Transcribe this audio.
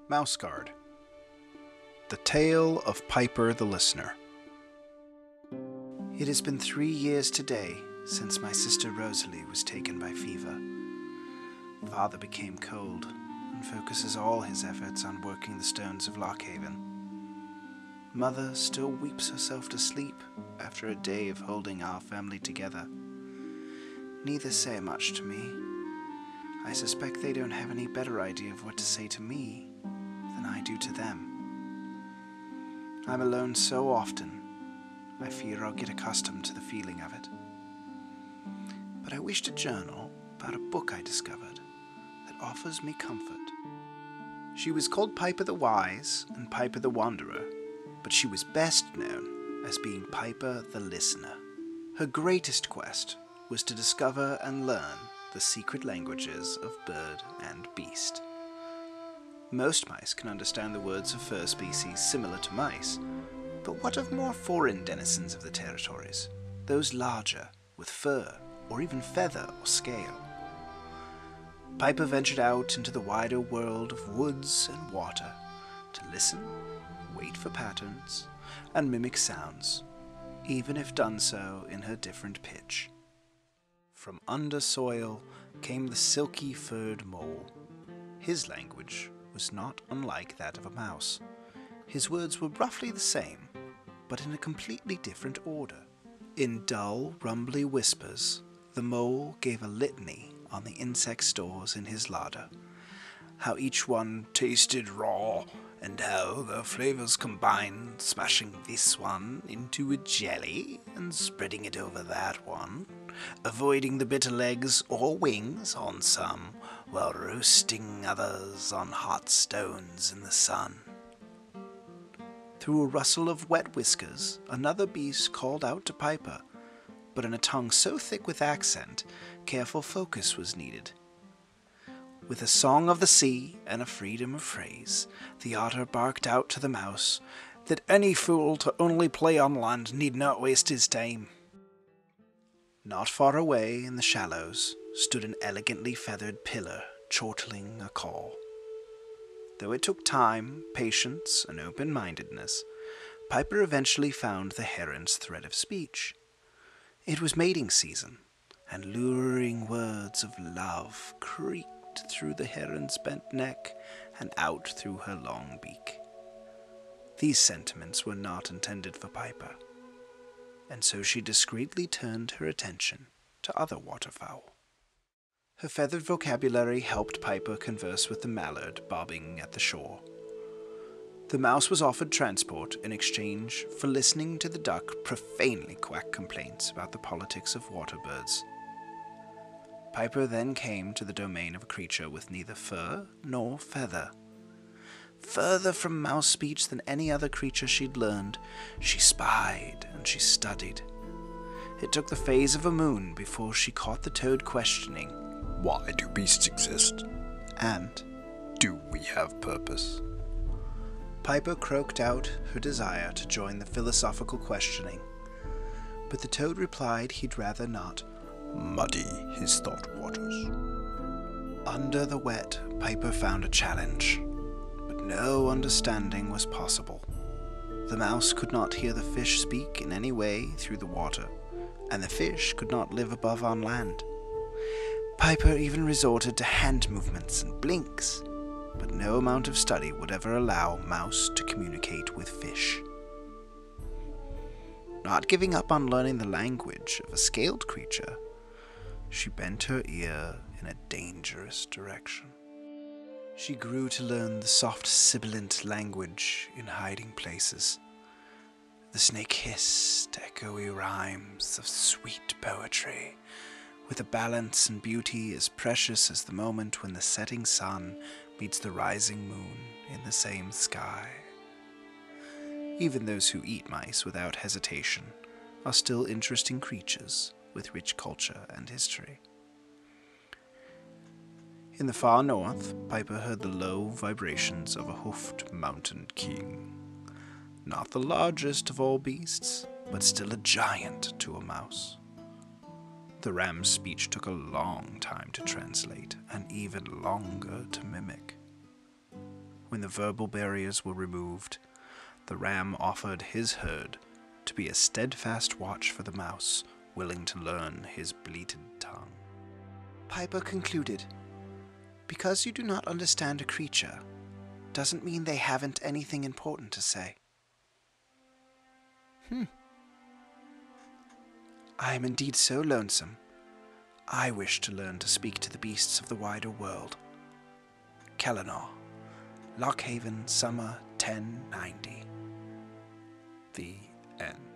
Mouse Guard. The Tale of Piper the Listener. It has been 3 years today since my sister Rosalie was taken by fever. Father became cold and focuses all his efforts on working the stones of Lockhaven. Mother still weeps herself to sleep after a day of holding our family together. Neither say much to me. I suspect they don't have any better idea of what to say to me than I do to them. I'm alone so often, I fear I'll get accustomed to the feeling of it. But I wish to journal about a book I discovered that offers me comfort. She was called Piper the Wise and Piper the Wanderer, but she was best known as being Piper the Listener. Her greatest quest was to discover and learn the secret languages of bird and beast. Most mice can understand the words of fur species similar to mice, but what of more foreign denizens of the territories, those larger, with fur, or even feather or scale? Piper ventured out into the wider world of woods and water to listen, wait for patterns, and mimic sounds, even if done so in her different pitch. From under soil came the silky furred mole. His language was not unlike that of a mouse. His words were roughly the same, but in a completely different order. In dull, rumbly whispers, the mole gave a litany on the insect stores in his larder, how each one tasted raw, and how the flavors combined, smashing this one into a jelly and spreading it over that one, avoiding the bitter legs or wings on some, while roasting others on hot stones in the sun. Through a rustle of wet whiskers, another beast called out to Piper, but in a tongue so thick with accent, careful focus was needed. With a song of the sea and a freedom of phrase, the otter barked out to the mouse that any fool to only play on land need not waste his time. Not far away in the shallows stood an elegantly feathered pillar chortling a call. Though it took time, patience, and open-mindedness, Piper eventually found the heron's thread of speech. It was mating season, and luring words of love creaked through the heron's bent neck and out through her long beak. These sentiments were not intended for Piper, and so she discreetly turned her attention to other waterfowl. Her feathered vocabulary helped Piper converse with the mallard bobbing at the shore. The mouse was offered transport in exchange for listening to the duck profanely quack complaints about the politics of water birds. Piper then came to the domain of a creature with neither fur nor feather. Further from mouse speech than any other creature she'd learned, she spied and she studied. It took the phase of a moon before she caught the toad questioning, Why do beasts exist? and Do we have purpose? Piper croaked out her desire to join the philosophical questioning, but the toad replied he'd rather not Muddy his thought waters. Under the wet, Piper found a challenge, but no understanding was possible. The mouse could not hear the fish speak in any way through the water, and the fish could not live above on land. Piper even resorted to hand movements and blinks, but no amount of study would ever allow mouse to communicate with fish. Not giving up on learning the language of a scaled creature, she bent her ear in a dangerous direction. She grew to learn the soft sibilant language in hiding places. The snake hissed echoey rhymes of sweet poetry, with a balance and beauty as precious as the moment when the setting sun meets the rising moon in the same sky. Even those who eat mice without hesitation are still interesting creatures with rich culture and history. In the far north, Piper heard the low vibrations of a hoofed mountain king. Not the largest of all beasts, but still a giant to a mouse. The ram's speech took a long time to translate, and even longer to mimic. When the verbal barriers were removed, the ram offered his herd to be a steadfast watch for the mouse, willing to learn his bleated tongue. Piper concluded, "Because you do not understand a creature, doesn't mean they haven't anything important to say." I am indeed so lonesome. I wish to learn to speak to the beasts of the wider world. Kellenor, Lockhaven, summer 1090. The end.